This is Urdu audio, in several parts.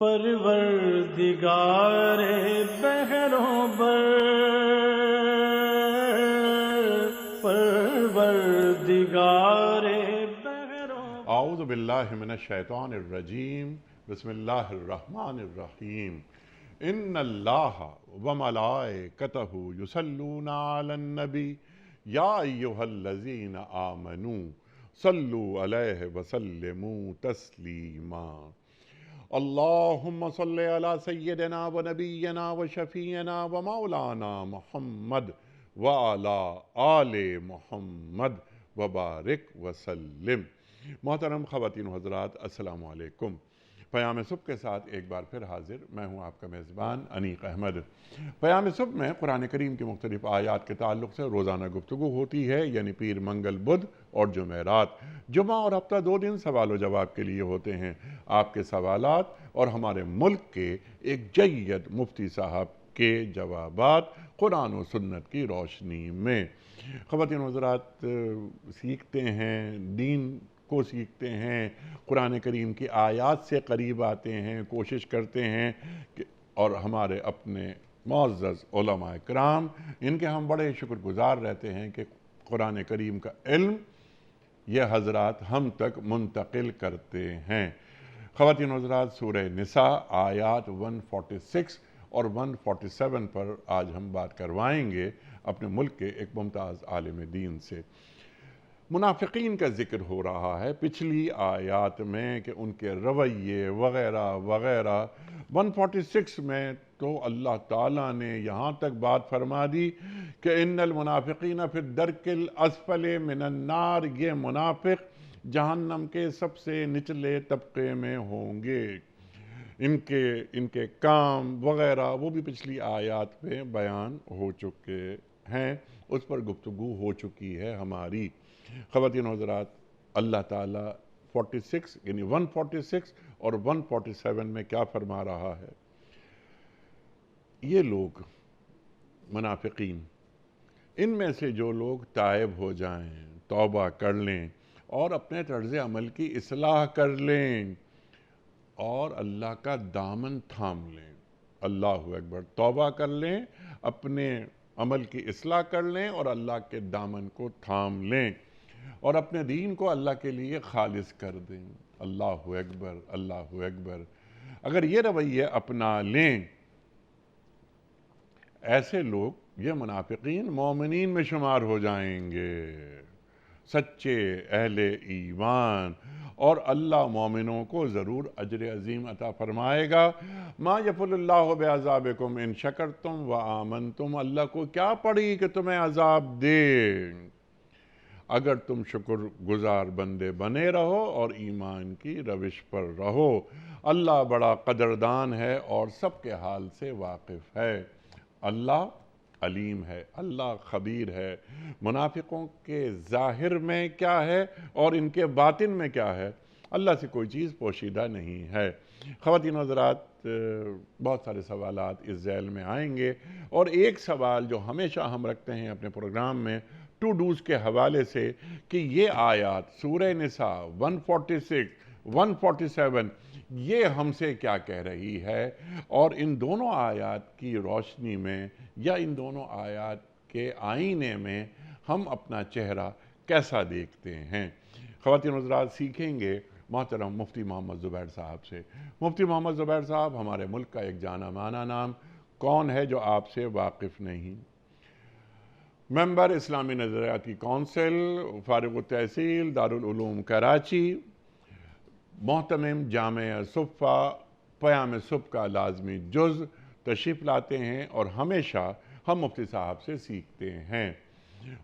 پروردگار بحروں بر، پروردگار بحروں بر۔ اعوذ باللہ من الشیطان الرجیم، بسم اللہ الرحمن الرحیم۔ ان اللہ وملائکتہ یصلون علی النبی یا ایہا الذین آمنوا صلوا علیہ وسلموا تسلیما۔ اللہم صلی علی سیدنا و نبینا و شفیعنا و مولانا محمد وعلی آل محمد وبارک وسلم۔ محترم خواتین و حضرات، السلام علیکم۔ پیام صبح کے ساتھ ایک بار پھر حاضر میں ہوں آپ کا میزبان انیق احمد۔ پیام صبح میں قرآن کریم کی مختلف آیات کے تعلق سے روزانہ گفتگو ہوتی ہے، یعنی پیر، منگل، بدھ اور جمعرات۔ جمعہ اور ہفتہ 2 دن سوال و جواب کے لیے ہوتے ہیں۔ آپ کے سوالات اور ہمارے ملک کے ایک جید مفتی صاحب کے جوابات قرآن و سنت کی روشنی میں۔ خواتین و حضرات، سیکھتے ہیں، دین کو سیکھتے ہیں، قرآن کریم کی آیات سے قریب آتے ہیں، کوشش کرتے ہیں کہ اور ہمارے اپنے معزز علماء کرام، ان کے ہم بڑے شکر گزار رہتے ہیں کہ قرآن کریم کا علم یہ حضرات ہم تک منتقل کرتے ہیں۔ خواتین و حضرات، سورہ نساء آیات 146 اور 147 پر آج ہم بات کروائیں گے اپنے ملک کے ایک ممتاز عالم دین سے۔ منافقین کا ذکر ہو رہا ہے پچھلی آیات میں کہ ان کے رویے وغیرہ وغیرہ۔ 146 میں تو اللہ تعالیٰ نے یہاں تک بات فرما دی کہ ان المنافقین فی الدرک الاسفل من النار، یہ منافق جہنم کے سب سے نچلے طبقے میں ہوں گے۔ ان کے کام وغیرہ وہ بھی پچھلی آیات میں بیان ہو چکے ہیں، اس پر گفتگو ہو چکی ہے ہماری۔ خواتین و حضرات، اللہ تعالیٰ 46 یعنی 146 اور 147 میں کیا فرما رہا ہے؟ یہ لوگ منافقین، ان میں سے جو لوگ تائب ہو جائیں، توبہ کر لیں اور اپنے طرز عمل کی اصلاح کر لیں اور اللہ کا دامن تھام لیں، اللہ اکبر، توبہ کر لیں، اپنے عمل کی اصلاح کر لیں اور اللہ کے دامن کو تھام لیں اور اپنے دین کو اللہ کے لیے خالص کر دیں، اللہ اکبر، اللہ اکبر۔ اگر یہ رویے اپنا لیں، ایسے لوگ، یہ منافقین مومنین میں شمار ہو جائیں گے، سچے اہل ایمان، اور اللہ مومنوں کو ضرور اجر عظیم عطا فرمائے گا۔ ما یفعل اللہ بعذابکم ان شکرتم وآمنتم، اللہ کو کیا پڑی کہ تمہیں عذاب دے اگر تم شکر گزار بندے بنے رہو اور ایمان کی روش پر رہو۔ اللہ بڑا قدردان ہے اور سب کے حال سے واقف ہے۔ اللہ علیم ہے، اللہ خبیر ہے۔ منافقوں کے ظاہر میں کیا ہے اور ان کے باطن میں کیا ہے، اللہ سے کوئی چیز پوشیدہ نہیں ہے۔ خواتین و حضرات، بہت سارے سوالات اس ذیل میں آئیں گے، اور ایک سوال جو ہمیشہ ہم رکھتے ہیں اپنے پروگرام میں ٹو ڈوز کے حوالے سے کہ یہ آیات سورہ نساء 146 147 یہ ہم سے کیا کہہ رہی ہے، اور ان دونوں آیات کی روشنی میں یا ان دونوں آیات کے آئینے میں ہم اپنا چہرہ کیسا دیکھتے ہیں۔ خواتین و حضرات، سیکھیں گے محترم مفتی محمد زبیر صاحب سے۔ مفتی محمد زبیر صاحب ہمارے ملک کا ایک جانا مانا نام، کون ہے جو آپ سے واقف نہیں؟ ممبر اسلامی نظریاتی کونسل، فارغ التحصیل دارالعلوم کراچی، محتمم جامعہ صفہ، پیام صبح کا لازمی جز تشریف لاتے ہیں اور ہمیشہ ہم مفتی صاحب سے سیکھتے ہیں۔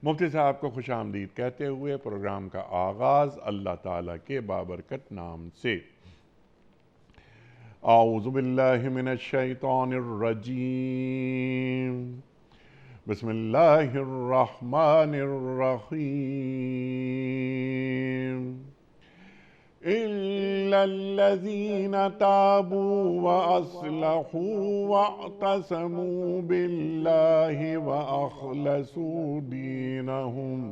مفتی صاحب کو خوش آمدید کہتے ہوئے پروگرام کا آغاز اللہ تعالیٰ کے بابرکت نام سے۔ اعوذ باللہ من الشیطان الرجیم، بسم اللہ الرحمن الرحیم۔ إِلَّا الَّذِينَ تَابُوا وَأَصْلَحُوا وَاعْتَصَمُوا بِاللَّهِ وَأَخْلَصُوا دِينَهُمْ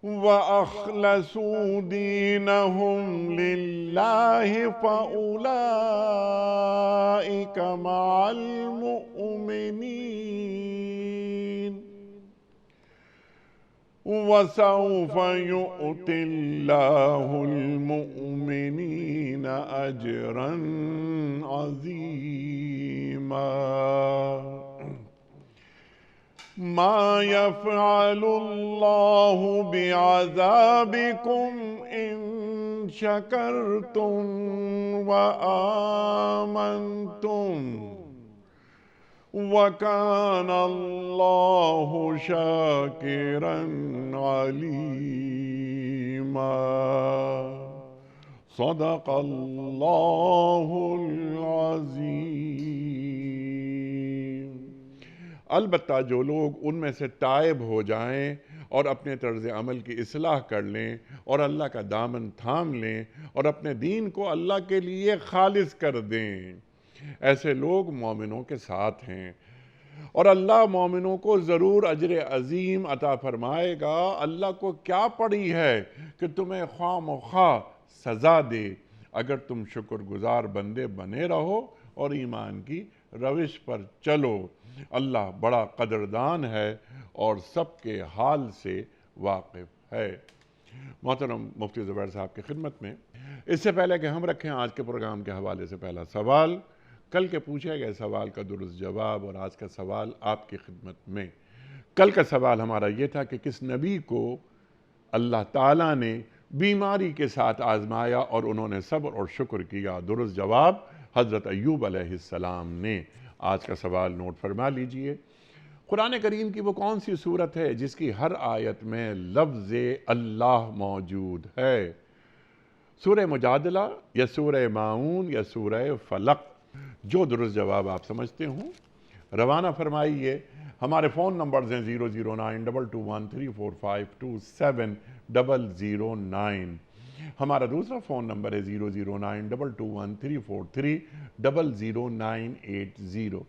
وَأَخْلَصُوا دِينَهُمْ لِلَّهِ فَأُولَئِكَ مَعَ الْمُؤْمِنِينَ وَسَوْفَ يُؤْتِ اللَّهُ الْمُؤْمِنِينَ أَجْرًا عَظِيمًا ما يفعل الله بعذابكم إن شكرتم وآمنتم وكان الله شاكرا عليما صدق الله العظيم. البتہ جو لوگ ان میں سے تائب ہو جائیں اور اپنے طرز عمل کی اصلاح کر لیں اور اللہ کا دامن تھام لیں اور اپنے دین کو اللہ کے لیے خالص کر دیں، ایسے لوگ مومنوں کے ساتھ ہیں اور اللہ مومنوں کو ضرور اجر عظیم عطا فرمائے گا. اللہ کو کیا پڑی ہے کہ تمہیں خواہ مخواہ سزا دے اگر تم شکر گزار بندے بنے رہو اور ایمان کی روش پر چلو. اللہ بڑا قدردان ہے اور سب کے حال سے واقف ہے. محترم مفتی زبیر صاحب کی خدمت میں اس سے پہلے کہ ہم رکھیں آج کے پروگرام کے حوالے سے پہلا سوال، کل کے پوچھے گئے سوال کا درست جواب اور آج کا سوال آپ کی خدمت میں. کل کا سوال ہمارا یہ تھا کہ کس نبی کو اللہ تعالیٰ نے بیماری کے ساتھ آزمایا اور انہوں نے صبر اور شکر کیا؟ درست جواب حضرت ایوب علیہ السلام نے. آج کا سوال نوٹ فرما لیجئے. قرآن کریم کی وہ کون سی صورت ہے جس کی ہر آیت میں لفظ اللہ موجود ہے؟ سورہ مجادلہ یا سورہ ماعون یا سورہ فلق؟ جو درست جواب آپ سمجھتے ہوں روانہ فرمائیے. ہمارے فون نمبرز ہیں 0092213452709. ہمارا دوسرا فون نمبر ہے 0092213500980.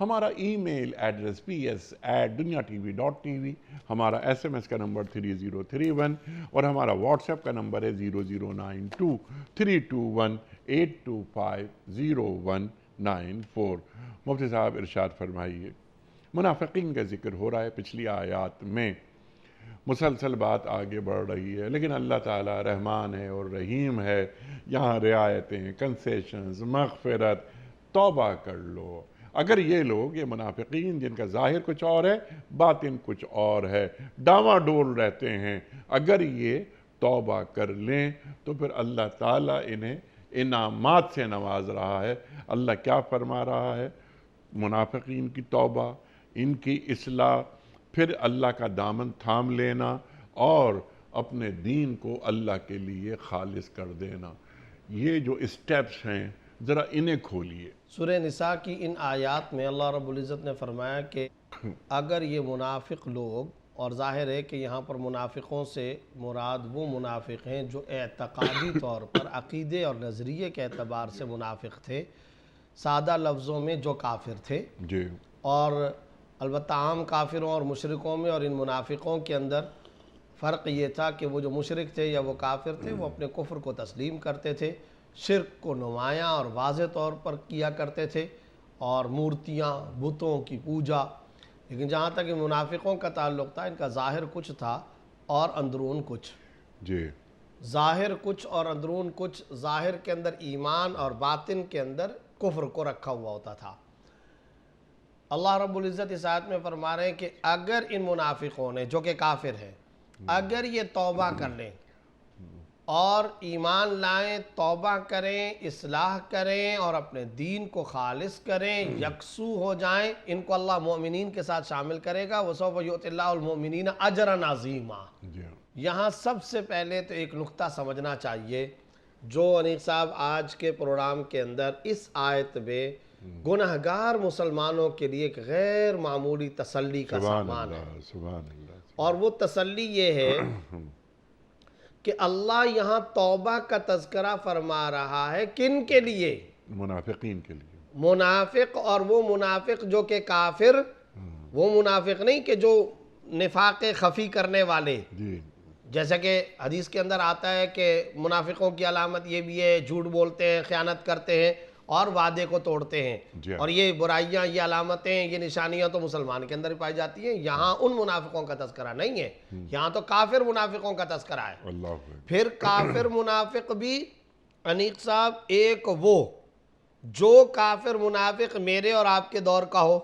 ہمارا ای میل ایڈریس ps@duniatv.tv. ہمارا SMS کا نمبر 3031 اور ہمارا واٹس ایپ کا نمبر ہے 0092321825019 مفتی صاحب ارشاد فرمائیے. منافقین کا ذکر ہو رہا ہے پچھلی آیات میں، مسلسل بات آگے بڑھ رہی ہے، لیکن اللہ تعالیٰ رحمان ہے اور رحیم ہے. یہاں رعایتیں، کنسیشنز، مغفرت، توبہ کر لو. اگر یہ لوگ، یہ منافقین جن کا ظاہر کچھ اور ہے باطن کچھ اور ہے، ڈاواں ڈول رہتے ہیں، اگر یہ توبہ کر لیں تو پھر اللہ تعالیٰ انہیں انعامات سے نواز رہا ہے. اللہ کیا فرما رہا ہے؟ منافقین کی توبہ، ان کی اصلاح، پھر اللہ کا دامن تھام لینا اور اپنے دین کو اللہ کے لیے خالص کر دینا. یہ جو اسٹیپس ہیں ذرا انہیں کھولیے. سورہ نساء کی ان آیات میں اللہ رب العزت نے فرمایا کہ اگر یہ منافق لوگ، اور ظاہر ہے کہ یہاں پر منافقوں سے مراد وہ منافق ہیں جو اعتقادی طور پر عقیدے اور نظریے کے اعتبار سے منافق تھے، سادہ لفظوں میں جو کافر تھے. جی. اور البتہ عام کافروں اور مشرکوں میں اور ان منافقوں کے اندر فرق یہ تھا کہ وہ جو مشرک تھے یا وہ کافر تھے وہ اپنے کفر کو تسلیم کرتے تھے، شرک کو نمایاں اور واضح طور پر کیا کرتے تھے اور مورتیاں، بتوں کی پوجا. لیکن جہاں تک ان منافقوں کا تعلق تھا، ان کا ظاہر کچھ تھا اور اندرون کچھ. جی. ظاہر کچھ اور اندرون کچھ. ظاہر کے اندر ایمان اور باطن کے اندر کفر کو رکھا ہوا ہوتا تھا. اللہ رب العزت اس آیت میں فرما رہے ہیں کہ اگر ان منافقوں نے، جو کہ کافر ہیں، اگر یہ توبہ کر لیں اور ایمان لائیں، توبہ کریں، اصلاح کریں اور اپنے دین کو خالص کریں، یکسو ہو جائیں، ان کو اللہ مومنین کے ساتھ شامل کرے گا. وَسَوْفَ يُؤْتِ اللَّهُ الْمُؤْمِنِينَ أَجْرًا عَظِيمًا. یہاں سب سے پہلے تو ایک نقطہ سمجھنا چاہیے جو انیق صاحب آج کے پروگرام کے اندر اس آیت میں گنہگار مسلمانوں کے لیے ایک غیر معمولی تسلی کا سامان ہے. سبحان اللہ. اور وہ تسلی یہ ہے کہ اللہ یہاں توبہ کا تذکرہ فرما رہا ہے. کن کے لیے؟ منافقین کے لیے. منافق، اور وہ منافق جو کہ کافر، وہ منافق نہیں کہ جو نفاق خفی کرنے والے، جیسا کہ حدیث کے اندر آتا ہے کہ منافقوں کی علامت یہ بھی ہے، جھوٹ بولتے ہیں، خیانت کرتے ہیں اور وعدے کو توڑتے ہیں. جی. اور یہ برائیاں، یہ علامتیں، یہ نشانیاں تو مسلمان کے اندر ہی پائی جاتی ہیں. یہاں ان منافقوں کا تذکرہ نہیں ہے، یہاں تو کافر منافقوں کا تذکرہ ہے. اللہ اکبر. پھر کافر منافق بھی انیق صاحب ایک وہ جو کافر منافق میرے اور آپ کے دور کا ہو،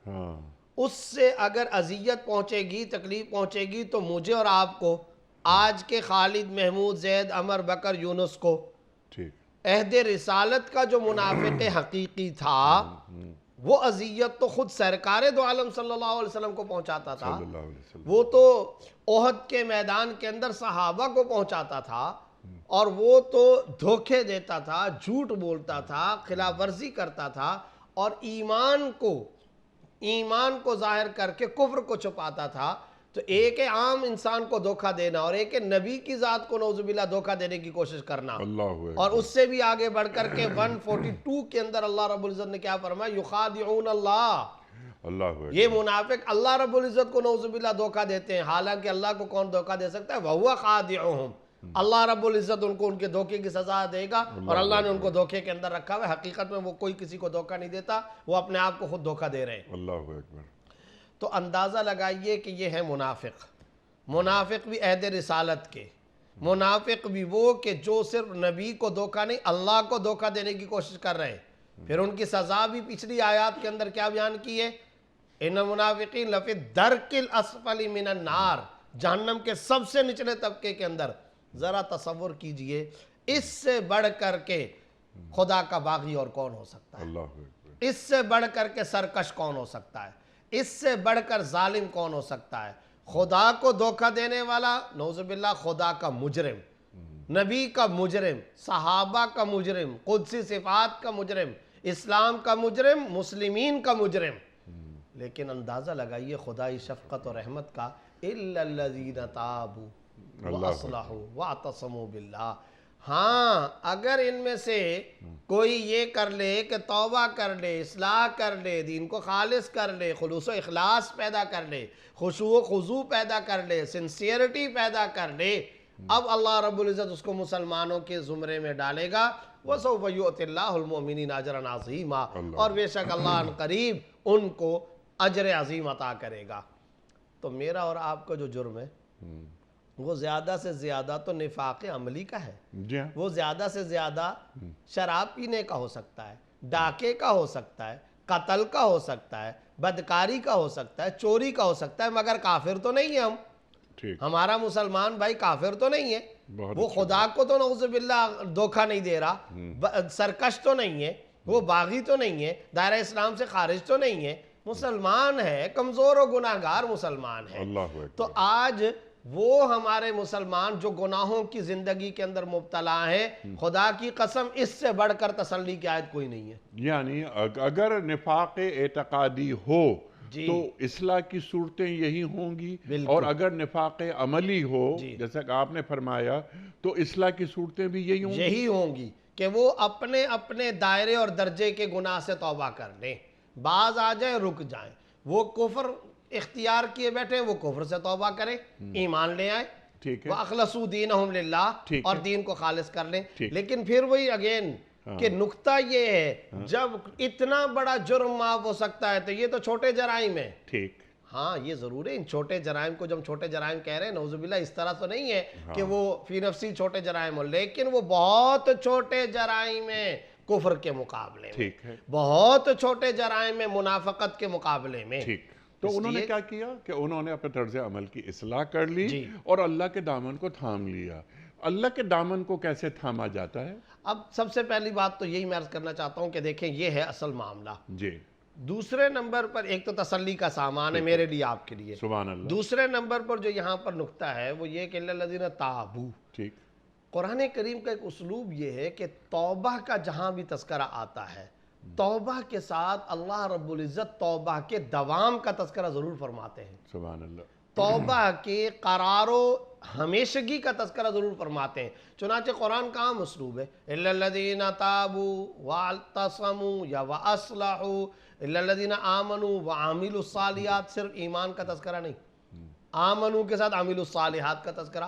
ہاں اس سے اگر اذیت پہنچے گی، تکلیف پہنچے گی، تو مجھے اور آپ کو، آج کے خالد، محمود، زید، عمر، بکر، یونس کو، ٹھیک. عہد رسالت کا جو منافق حقیقی تھا وہ اذیت تو خود سرکار دو عالم صلی اللہ علیہ وسلم کو پہنچاتا تھا. صلی اللہ علیہ وسلم. وہ تو احد کے میدان کے اندر صحابہ کو پہنچاتا تھا، اور وہ تو دھوکے دیتا تھا، جھوٹ بولتا تھا، خلاف ورزی کرتا تھا، اور ایمان کو ظاہر کر کے کفر کو چھپاتا تھا. تو ایک عام انسان کو دھوکہ دینا اور ایک نبی کی ذات کو نعوذ باللہ دھوکہ دینے کی کوشش کرنا، اللہ اکبر. اور اس سے بھی آگے بڑھ کر کے 142 کے اندر اللہ رب العزت نے کیا فرمایا؟ یخادعون اللہ. اللہ اکبر. یہ منافق اللہ رب العزت کو نعوذ باللہ دھوکہ دیتے ہیں، حالانکہ اللہ کو کون دھوکہ دے سکتا ہے؟ وَهُوَ خَادِعُهُمْ. اللہ رب العزت ان کو ان کے دھوکے کی سزا دے گا، اور اللہ نے ان کو دھوکے کے اندر رکھا ہوا ہے. حقیقت میں وہ کوئی کسی کو دھوکہ نہیں دیتا، وہ اپنے آپ کو خود دھوکہ دے رہے ہیں. اللہ اکبر. تو اندازہ لگائیے کہ یہ ہے منافق. منافق بھی عہد رسالت کے، منافق بھی وہ کہ جو صرف نبی کو دھوکہ نہیں، اللہ کو دھوکہ دینے کی کوشش کر رہے ہیں. پھر ان کی سزا بھی پچھلی آیات کے اندر کیا بیان کی ہے؟ ان المنافقین لفی الدرک الاسفل من النار. جہنم کے سب سے نچلے طبقے کے اندر. ذرا تصور کیجئے، اس سے بڑھ کر کے خدا کا باغی اور کون ہو سکتا ہے؟ اللہ اکبر. اس سے بڑھ کر کے سرکش کون ہو سکتا ہے؟ اس سے بڑھ کر ظالم کون ہو سکتا ہے؟ خدا کو دھوکہ دینے والا، نعوذ باللہ خدا کا مجرم، نبی کا مجرم، صحابہ کا مجرم، قدسی صفات کا مجرم، اسلام کا مجرم، مسلمین کا مجرم. لیکن اندازہ لگائیے خدائی شفقت اور رحمت کا، إِلَّا الَّذِينَ تَابُوا وَأَصْلَحُوا وَاعْتَصَمُوا بِاللَّهِ. ہاں اگر ان میں سے کوئی یہ کر لے کہ توبہ کر لے، اصلاح کر لے، دین کو خالص کر لے، خلوص و اخلاص پیدا کر لے، خشوع و خضوع پیدا کر لے، سنسیئرٹی پیدا کر لے، اب اللہ رب العزت اس کو مسلمانوں کے زمرے میں ڈالے گا. وَسَوْفَ يُؤْتِ اللَّهُ الْمُؤْمِنِينَ أَجْرًا عَظِيمًا. اور بے شک اللہ ان قریب ان کو اجر عظیم عطا کرے گا. تو میرا اور آپ کا جو جرم ہے وہ زیادہ سے زیادہ تو نفاق عملی کا ہے. جی. وہ زیادہ سے زیادہ شراب پینے کا ہو سکتا ہے، ڈاکے کا ہو سکتا ہے، قتل کا ہو سکتا ہے، بدکاری کا ہو سکتا ہے، چوری کا ہو سکتا ہے، مگر کافر تو نہیں ہے ہم. ٹھیک. ہمارا مسلمان بھائی کافر تو نہیں ہے. بہت وہ خدا کو تو نعوذ باللہ دھوکہ نہیں دے رہا، سرکش تو نہیں ہے، وہ باغی تو نہیں ہے، دائرہ اسلام سے خارج تو نہیں ہے، مسلمان ہے، کمزور و گناہگار مسلمان ہے. اللہ اکبر. تو آج وہ ہمارے مسلمان جو گناہوں کی زندگی کے اندر مبتلا ہیں، خدا کی قسم اس سے بڑھ کر تسلی کی آیت کوئی نہیں ہے. یعنی اگر نفاق اعتقادی ہو جی. تو اصلاح کی صورتیں یہی ہوں گی، بالکل. اور اگر نفاق عملی ہو جی. جیسا کہ آپ نے فرمایا تو اصلاح کی صورتیں بھی یہی ہوں گی. یہی ہوں گی کہ وہ اپنے اپنے دائرے اور درجے کے گناہ سے توبہ کر لیں، بعض آ جائیں رک جائیں. وہ کفر اختیار کیے بیٹھے ہیں، وہ کفر سے توبہ کریں، ایمان لے آئیں، ٹھیک ہے. وَأَخْلَصُوا دِينَهُمْ لِلَّهِ، ٹھیک اور ہے. دین کو خالص کر لیں. ٹھیک. لیکن پھر وہی اگین کہ نقطہ یہ ہے، جب اتنا بڑا جرم معاف ہو سکتا ہے تو یہ تو چھوٹے جرائم ہیں. ٹھیک. ہاں یہ ضرور ہے، ان چھوٹے جرائم کو جب چھوٹے جرائم کہہ رہے ہیں، نعوذ باللہ اس طرح تو نہیں ہے کہ وہ فی نفسی چھوٹے جرائم ہو، لیکن وہ بہت چھوٹے جرائم ہیں کفر کے مقابلے میں، ٹھیک ہے. بہت چھوٹے جرائم ہیں منافقت کے مقابلے میں. ٹھیک. تو انہوں نے کیا کیا کہ انہوں نے اپنے طرز عمل کی اصلاح کر لی جی. اور اللہ کے دامن کو تھام لیا. اللہ کے دامن کو کیسے تھاما جاتا ہے؟ اب سب سے پہلی بات تو یہی میں عرض کرنا چاہتا ہوں کہ دیکھیں یہ ہے اصل معاملہ. جی. دوسرے نمبر پر ایک تو تسلی کا سامان ہے میرے لیے، آپ کے لیے. سبحان اللہ. دوسرے نمبر پر جو یہاں پر نقطہ ہے وہ یہ کہ اِلَّا الَّذِينَ تَابُوا. ٹھیک. قرآن کریم کا ایک اسلوب یہ ہے کہ توبہ کا جہاں بھی تذکرہ آتا ہے، توبہ کے ساتھ اللہ رب العزت توبہ کے دوام کا تذکرہ ضرور فرماتے ہیں. سبحان اللہ. توبہ کے قرار و ہمیشگی کا تذکرہ ضرور فرماتے ہیں. چنانچہ قرآن کا عام اسلوب ہے، اِلَّا الَّذِينَ تَابُوا وَاعْتَصَمُوا یا وَأَصْلَحُوا، اِلَّا الَّذِينَ آمَنُوا وَعَمِلُوا الصَّالِحَاتِ. صرف ایمان کا تذکرہ نہیں، آمنوا کے ساتھ عاملوا الصالحات کا تذکرہ،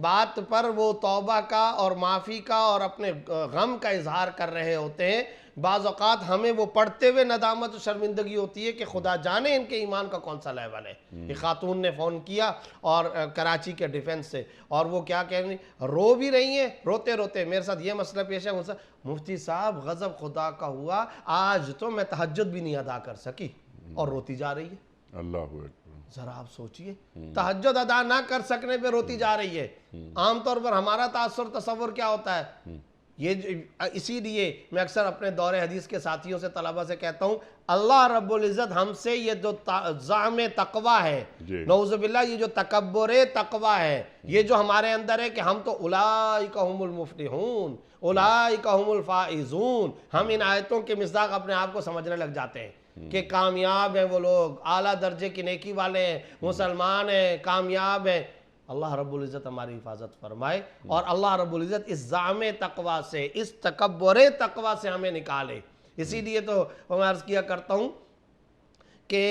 بات پر وہ توبہ کا اور معافی کا اور اپنے غم کا اظہار کر رہے ہوتے ہیں، بعض اوقات ہمیں وہ پڑھتے ہوئے ندامت و شرمندگی ہوتی ہے کہ خدا جانے ان کے ایمان کا کون سا لیول ہے۔ ایک خاتون نے فون کیا اور کراچی کے ڈیفنس سے، اور وہ کیا کہہ رہی ہیں، رو بھی رہی ہیں، روتے روتے میرے ساتھ یہ مسئلہ پیش ہے، مفتی صاحب غضب خدا کا ہوا، آج تو میں تہجد بھی نہیں ادا کر سکی، اور روتی جا رہی ہے۔ اللہ اکبر۔ ذرا آپ سوچئے، تہجد ادا نہ کر سکنے پہ روتی جا رہی ہے۔ عام طور پر ہمارا تاثر تصور کیا ہوتا ہے، اسی لیے میں اکثر اپنے دور حدیث کے ساتھیوں سے طلبہ سے کہتا ہوں، اللہ رب العزت ہم سے یہ جو زعم تقوی ہے، نعوذ باللہ یہ جو تکبر تقوی ہے، یہ جو ہمارے اندر ہے کہ ہم تو اولئک هم المفلحون، اولئک هم الفائزون، ہم ان آیتوں کے مصداق اپنے آپ کو سمجھنے لگ جاتے ہیں کہ کامیاب ہیں وہ لوگ، اعلیٰ درجے کی نیکی والے ہیں، مسلمان ہیں، کامیاب ہیں۔ اللہ رب العزت ہماری حفاظت فرمائے، اور اللہ رب العزت اس زعم تقوی سے، اس تکبر تقوی سے ہمیں نکالے۔ اسی لیے تو میں عرض کیا کرتا ہوں کہ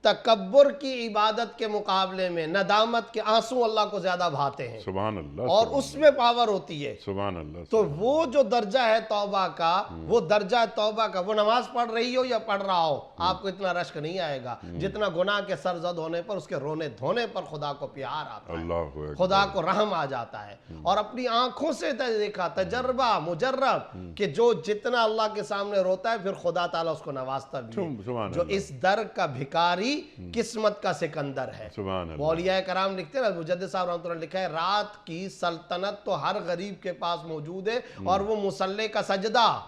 تکبر کی عبادت کے مقابلے میں ندامت کے آنسو اللہ کو زیادہ بھاتے ہیں، سبحان اللہ، اور اس میں پاور ہوتی ہے۔ سبحان اللہ۔ تو وہ جو درجہ ہے توبہ کا، وہ درجہ ہے توبہ کا، وہ نماز پڑھ رہی ہو یا پڑھ رہا ہو، آپ کو اتنا رشک نہیں آئے گا جتنا گناہ کے سرزد ہونے پر، اس کے رونے دھونے پر خدا کو پیار آتا ہے، اللہ اکبر، خدا کو رحم آ جاتا ہے۔ اور اپنی آنکھوں سے دیکھا، تجربہ مجرب، کہ جو جتنا اللہ کے سامنے روتا ہے پھر خدا تعالیٰ اس کو نوازتا بھی ہے۔ جو اس در کا بھکاری قسمت کا سکندر ہے۔ سبحان اللہ۔ اولیاء کرام لکھتے ہیں، مجدد صاحب رحمۃ اللہ لکھا ہے، رات کی سلطنت تو ہر غریب کے پاس موجود ہے، اور وہ مصلی کا سجدہ،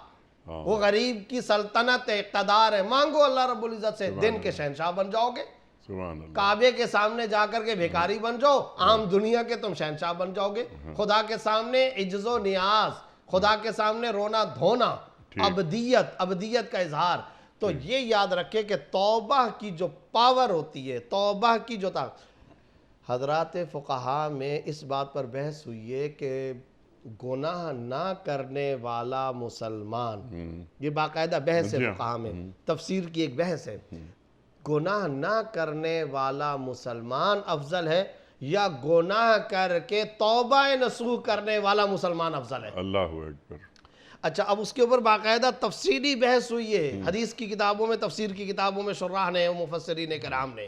وہ غریب کی سلطنت ہے، اقتدار ہے، مانگو اللہ رب العزت سے، دن کے شہنشاہ بن جاؤ گے۔ سبحان اللہ۔ کعبے کے سامنے جا کر کے بھیکاری بن جاؤ، عام دنیا کے تم شہنشاہ بن جاؤ گے۔ خدا کے سامنے عجز و نیاز، خدا کے سامنے رونا دھونا، ابدیت کا اظہار۔ تو یہ یاد رکھے کہ توبہ کی جو پاور ہوتی ہے، توبہ کی جو حضرات فقہا میں اس بات پر بحث ہوئی ہے کہ گناہ نہ کرنے والا مسلمان، یہ باقاعدہ بحث ہے فقہا میں، تفسیر کی ایک بحث ہے، گناہ نہ کرنے والا مسلمان افضل ہے یا گناہ کر کے توبہ نصوح کرنے والا مسلمان افضل ہے؟ اللہ اکبر۔ اچھا، اب اس کے اوپر باقاعدہ تفصیلی بحث ہوئی ہے، حدیث کی کتابوں میں، تفسیر کی کتابوں میں، شراح نے، مفسرین کرام نے،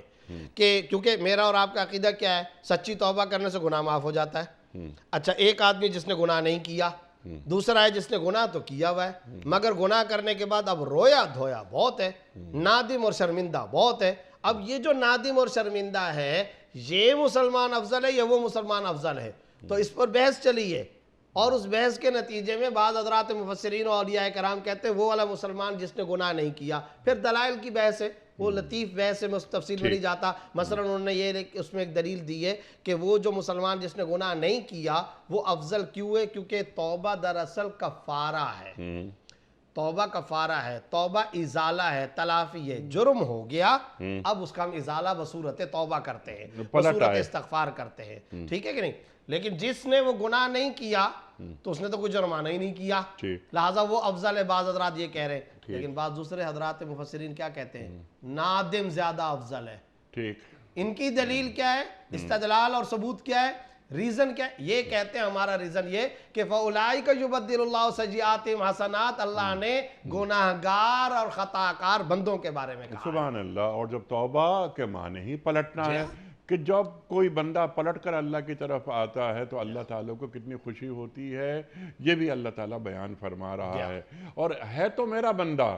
کہ کیونکہ میرا اور آپ کا عقیدہ کیا ہے، سچی توبہ کرنے سے گناہ معاف ہو جاتا ہے۔ اچھا، ایک آدمی جس نے گناہ نہیں کیا، دوسرا ہے جس نے گناہ تو کیا ہوا ہے مگر گناہ کرنے کے بعد اب رویا دھویا بہت ہے، نادم اور شرمندہ بہت ہے۔ اب یہ جو نادم اور شرمندہ ہے، یہ مسلمان افضل ہے یا وہ مسلمان افضل ہے؟ تو اس پر بحث چلی ہے، اور اس بحث کے نتیجے میں بعض حضرات مفسرین اور اولیاء کرام کہتے ہیں وہ والا مسلمان جس نے گناہ نہیں کیا۔ پھر دلائل کی بحث ہے، وہ لطیف بحث ہے، میں اس تفصیل میں نہیں جاتا۔ مثلا انہوں نے یہ اس میں ایک دلیل دی ہے کہ وہ جو مسلمان جس نے گناہ نہیں کیا وہ افضل کیوں ہے؟ کیونکہ توبہ دراصل کفارہ ہے، توبہ کفارہ ہے، توبہ ازالہ ہے، تلافی ہے۔ جرم ہو گیا، اب اس کا ہم ازالہ بصورت توبہ کرتے ہیں، بصورت استغفار کرتے ہیں، ٹھیک ہے کہ نہیں؟ لیکن جس نے وہ گناہ نہیں کیا تو اس نے تو کوئی جرمانہ ہی نہیں کیا، لہٰذا وہ افضل ہے۔ بعض حضرات یہ کہہ رہے ہیں، لیکن بعض دوسرے حضرات مفسرین کیا کہتے ہیں؟ نادم زیادہ افضل ہے۔ ان کی دلیل کیا ہے؟ استدلال اور ثبوت کیا ہے؟ ریزن کیا ہے؟ یہ کہتے ہیں ہمارا ریزن یہ کہ فَأُولَئِكَ يُبَدِّلُ اللَّهُ سَيِّئَاتِهِمْ حَسَنَات، اللہ نے گناہگار اور خطاکار بندوں کے بارے میں کہا۔ سبحان اللہ۔ اور جب توبہ کے معنی ہی پلٹنا ہے، کہ جب کوئی بندہ پلٹ کر اللہ کی طرف آتا ہے تو اللہ تعالیٰ کو کتنی خوشی ہوتی ہے، یہ بھی اللہ تعالیٰ بیان فرما رہا ہے۔ اور ہے تو میرا بندہ،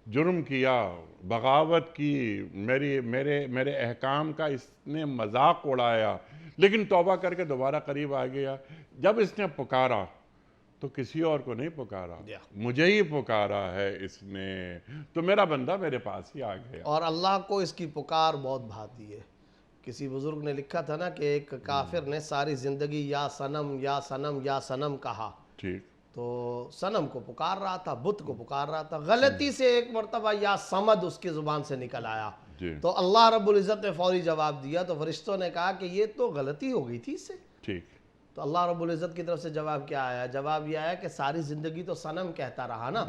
جرم کیا، بغاوت کی، میرے احکام کا اس نے مذاق اڑایا، لیکن توبہ کر کے دوبارہ قریب آ گیا۔ جب اس نے پکارا تو کسی اور کو نہیں پکارا، مجھے ہی پکارا ہے اس نے، تو میرا بندہ میرے پاس ہی آ گیا۔ اور اللہ کو اس کی پکار بہت بھاتی ہے۔ کسی بزرگ نے لکھا تھا نا کہ ایک کافر نے ساری زندگی یا صنم یا صنم یا صنم کہا، تو صنم کو پکار رہا تھا، بت کو پکار رہا تھا، غلطی سے ایک مرتبہ یا صمد اس کی زبان سے نکل آیا، تو اللہ رب العزت نے فوری جواب دیا۔ تو فرشتوں نے کہا کہ یہ تو غلطی ہو گئی تھی اس سے، تو اللہ رب العزت کی طرف سے جواب کیا آیا؟ جواب یہ آیا کہ ساری زندگی تو صنم کہتا رہا نا،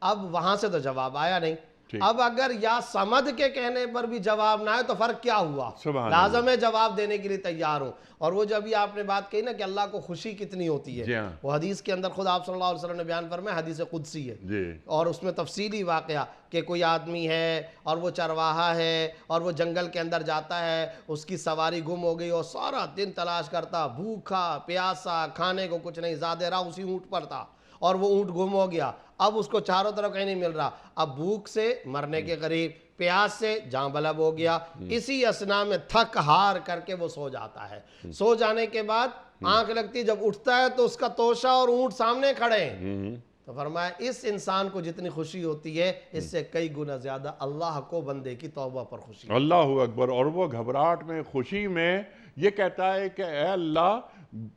اب وہاں سے تو جواب آیا نہیں، اب اگر یا سمد کے کہنے پر بھی جواب نہ آئے تو فرق کیا ہوا؟ سبحان لازم ہے جواب دینے کے لیے تیار ہوں. اور وہ جو ابھی آپ نے بات کہی نا کہ اللہ کو خوشی کتنی ہوتی ہے, جی ہاں. وہ حدیث کے اندر خود آپ صلی اللہ علیہ وسلم نے بیان فرمایا, حدیث قدسی ہے جی اور اس میں تفصیلی واقعہ کہ کوئی آدمی ہے اور وہ چرواہا ہے اور وہ جنگل کے اندر جاتا ہے, اس کی سواری گم ہو گئی اور سارا دن تلاش کرتا, بھوکا پیاسا, کھانے کو کچھ نہیں, زیادہ راہ اسی اونٹ پر تھا اور وہ اونٹ گم ہو گیا. اب اس کو چاروں طرف کہیں نہیں مل رہا, اب بھوک سے مرنے کے قریب, پیاس سے جاں بلب ہو گیا. اسی اسنا میں تھک ہار کر کے وہ سو جاتا ہے. سو جانے کے بعد آنکھ لگتی, جب اٹھتا ہے تو اس کا توشہ اور اونٹ سامنے کھڑے ہیں. تو فرمایا اس انسان کو جتنی خوشی ہوتی ہے اس سے کئی گنا زیادہ اللہ کو بندے کی توبہ پر خوشی ہے. اللہ اکبر. اور وہ گھبراہٹ میں, خوشی میں یہ کہتا ہے کہ اے اللہ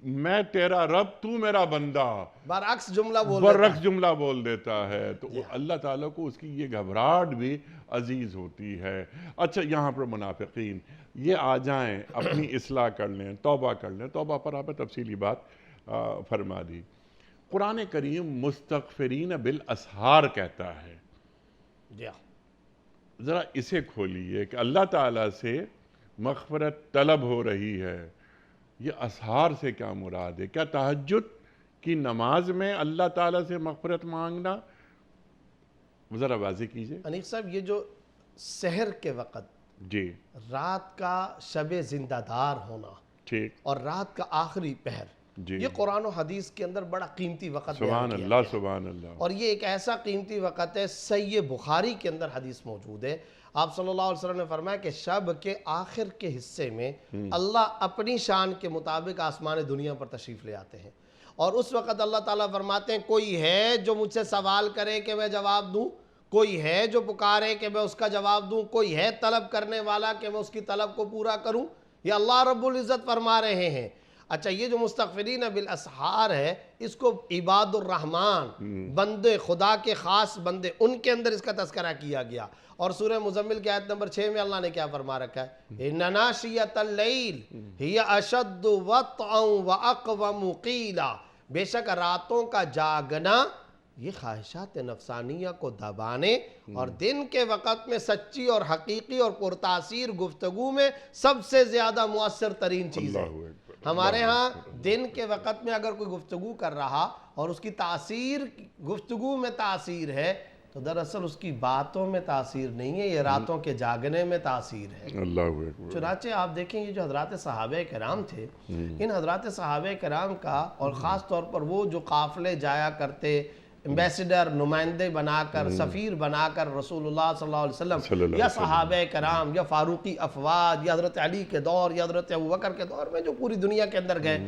میں تیرا رب, تو میرا بندہ, برعکس جملہ بول دیتا ہے. برعکس جملہ بول دیتا ہے. تو اللہ تعالیٰ کو اس کی یہ گھبراہٹ بھی عزیز ہوتی ہے. اچھا یہاں پر منافقین یہ آ جائیں, اپنی اصلاح کر لیں, توبہ کر لیں. توبہ پر آپ نے تفصیلی بات فرما دی. قرآن کریم مستغفرین بالاسحار کہتا ہے. جی ذرا اسے کھولیے کہ اللہ تعالیٰ سے مغفرت طلب ہو رہی ہے, یہ اسحار سے کیا مراد ہے؟ کیا تہجد کی نماز میں اللہ تعالیٰ سے مغفرت مانگنا؟ ذرا واضح کیجئے. انیق صاحب یہ جو سحر کے وقت, جی رات کا شب زندہ دار ہونا ٹھیک, اور رات کا آخری پہر, جی یہ قرآن و حدیث کے اندر بڑا قیمتی وقت بیان سبحان کیا اللہ گیا. سبحان اللہ. اور یہ ایک ایسا قیمتی وقت ہے, صحیح بخاری کے اندر حدیث موجود ہے. آپ صلی اللہ علیہ وسلم نے فرمایا کہ شب کے آخر کے حصے میں اللہ اپنی شان کے مطابق آسمان دنیا پر تشریف لے آتے ہیں, اور اس وقت اللہ تعالیٰ فرماتے ہیں کوئی ہے جو مجھ سے سوال کرے کہ میں جواب دوں, کوئی ہے جو پکارے کہ میں اس کا جواب دوں, کوئی ہے طلب کرنے والا کہ میں اس کی طلب کو پورا کروں. یہ اللہ رب العزت فرما رہے ہیں. اچھا یہ جو مستغفرین بالاسحار ہے, اس کو عباد الرحمن, بندے خدا کے خاص بندے, ان کے اندر اس کا تذکرہ کیا گیا. اور سورہ مزمل کی آیت نمبر 6 میں اللہ نے کیا فرما رکھا ہے, اِنَّ نَاشِيَةَ اللَّيْلِ هِيَ أَشَدُّ وَطْعًا وَأَقْوَمُ قِيلًا, بے شک راتوں کا جاگنا یہ خواہشات نفسانیہ کو دبانے اور دن کے وقت میں سچی اور حقیقی اور پرتاثیر گفتگو میں سب سے زیادہ مؤثر ترین چیز ہے. ہمارے ہاں دن کے وقت میں اگر کوئی گفتگو کر رہا اور اس کی تاثیر گفتگو میں تاثیر ہے تو دراصل اس کی باتوں میں تاثیر نہیں ہے, یہ راتوں کے جاگنے میں تاثیر ہے. اللہ اکبر. چنانچہ آپ دیکھیں یہ جو حضرات صحابہ کرام تھے, ان حضرات صحابہ کرام کا, اور خاص طور پر وہ جو قافلے جایا کرتے, ایمبیسیڈر نمائندے بنا کر, سفیر بنا کر رسول اللہ صلی اللہ علیہ وسلم, یا صحابہ کرام, یا فاروقی افواج, یا حضرت علی کے دور, یا حضرت ابوبکر کے دور میں جو پوری دنیا کے اندر گئے,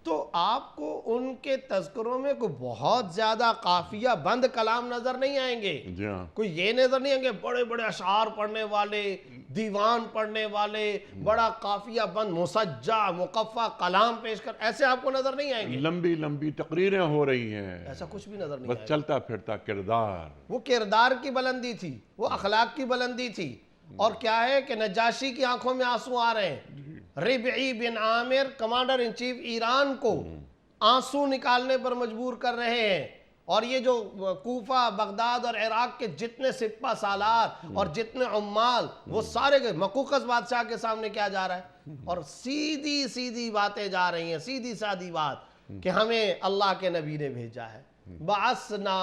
تو آپ کو ان کے تذکروں میں کوئی بہت زیادہ قافیہ بند کلام نظر نہیں آئیں گے. جی ہاں, کوئی یہ نظر نہیں آئیں گے بڑے بڑے اشعار پڑھنے والے, دیوان پڑھنے والے, بڑا قافیہ بند مسجع مقفع کلام پیش کر, ایسے آپ کو نظر نہیں آئیں گے. لمبی لمبی تقریریں ہو رہی ہیں, ایسا کچھ بھی نظر نہیں بس آئے گا. چلتا پھرتا کردار. وہ کردار کی بلندی تھی, وہ اخلاق کی بلندی تھی. اور کیا ہے کہ نجاشی کی آنکھوں میں آنسو آ رہے ہیں, ربعی بن عامر کمانڈر ان چیف ایران کو آنسو نکالنے پر مجبور کر رہے ہیں. اور یہ جو کوفہ, بغداد اور عراق کے جتنے سپہ سالار اور جتنے عمال, وہ سارے کے مقوقس بادشاہ کے سامنے کیا جا رہا ہے, اور سیدھی سیدھی باتیں جا رہی ہیں, سیدھی سادھی بات کہ ہمیں اللہ کے نبی نے بھیجا ہے. بعثنا,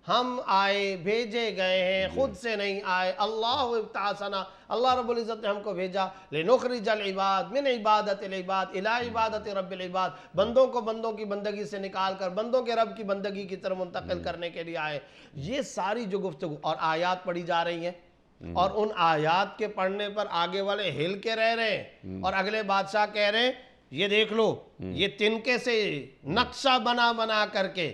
ہم آئے, بھیجے گئے ہیں, خود سے نہیں آئے. اللہ ابتعثنا, اللہ رب العزت نے ہم کو بھیجا. لنخرج العباد من عبادت العباد الى عبادت رب العباد, بندوں کو بندوں کی بندگی سے نکال کر بندوں کے رب کی بندگی کی طرف منتقل کرنے کے لیے آئے. یہ ساری جو گفتگو اور آیات پڑھی جا رہی ہیں, اور ان آیات کے پڑھنے پر آگے والے ہل کے رہ رہے ہیں, اور اگلے بادشاہ کہہ رہے ہیں یہ دیکھ لو, یہ تنکے سے نقشہ بنا بنا کر کے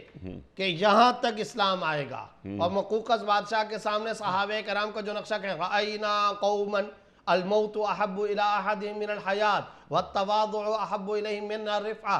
کہ یہاں تک اسلام آئے گا. اور مقوقس بادشاہ کے سامنے صحابہ کرام کا جو نقشہ کہیں, رَأَيْنَا قَوْمًا الْمَوْتُ أَحَبُّ إِلَىٰ أَحَدِهِمْ مِنَ الْحَيَاةِ وَالتَّوَاضُعُ أَحَبُّ إِلَيْهِمْ مِنَ الرِّفْعَةِ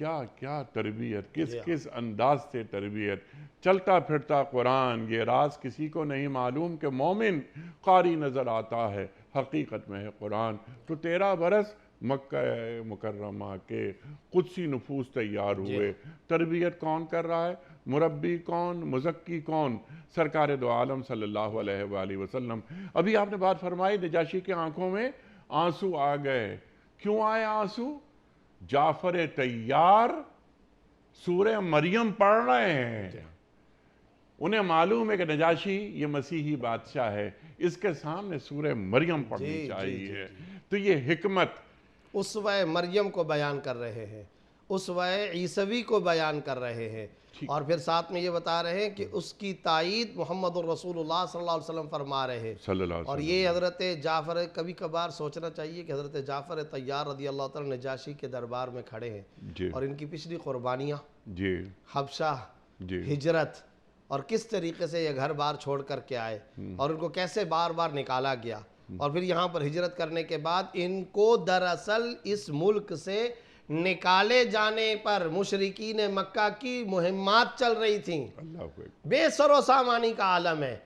کیا کیا تربیت، کس کس انداز سے تربیت. چلتا پھرتا قرآن، یہ راز کسی کو نہیں معلوم کہ مومن قاری نظر آتا ہے، حقیقت میں ہے قرآن. تو 13 برس مکہ مکرمہ کے قدسی نفوس تیار ہوئے. تربیت کون کر رہا ہے؟ مربی کون؟ مزکی کون؟ سرکار دو عالم صلی اللہ علیہ وآلہ وسلم. ابھی آپ نے بات فرمائی نجاشی کے آنکھوں میں آنسو آ گئے. کیوں آئے آنسو؟ جعفر طیار سورہ مریم پڑھ رہے ہیں. انہیں معلوم ہے کہ نجاشی یہ مسیحی بادشاہ ہے، اس کے سامنے سورہ مریم پڑھنی چاہیے. تو یہ حکمت اسوہ مریم کو بیان کر رہے ہیں، اسوہ عیسوی کو بیان کر رہے ہیں، اور پھر ساتھ میں یہ بتا رہے ہیں کہ اس کی تائید محمد الرسول اللہ صلی اللہ علیہ وسلم فرما رہے ہیں. صلی اللہ علیہ وسلم. اور یہ حضرت جعفر، کبھی کبھار سوچنا چاہیے کہ حضرت جعفر طیار رضی اللہ تعالیٰ نجاشی کے دربار میں کھڑے ہیں، اور ان کی پچھلی قربانیاں، حبشہ، ہجرت، اور کس طریقے سے یہ گھر بار چھوڑ کر کے آئے، اور ان کو کیسے بار بار نکالا گیا، اور پھر یہاں پر ہجرت کرنے کے بعد ان کو دراصل اس ملک سے نکالے جانے پر مشرکین مکہ کی مہمات چل رہی تھیں. بے سر و سامانی کا عالم ہے.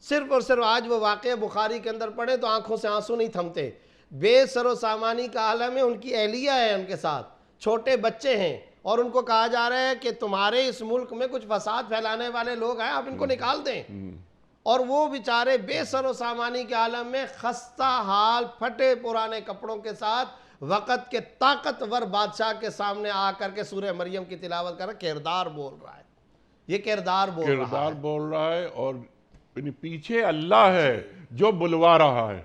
صرف اور صرف آج وہ واقعہ بخاری کے اندر پڑھے تو آنکھوں سے آنسو نہیں تھمتے. بے سر و سامانی کا عالم ہے. ان کی اہلیہ ہے ان کے ساتھ، چھوٹے بچے ہیں، اور ان کو کہا جا رہا ہے کہ تمہارے اس ملک میں کچھ فساد پھیلانے والے لوگ ہیں، آپ ان کو نکال دیں. اور وہ بیچارے بے سر و سامانی کے عالم میں خستہ حال، پھٹے پرانے کپڑوں کے ساتھ وقت کے طاقتور بادشاہ کے سامنے آ کر کے سورہ مریم کی تلاوت کر رہا ہے. کردار بول رہا ہے، یہ کردار بول رہا ہے، اور پیچھے اللہ ہے جو بلوا رہا ہے.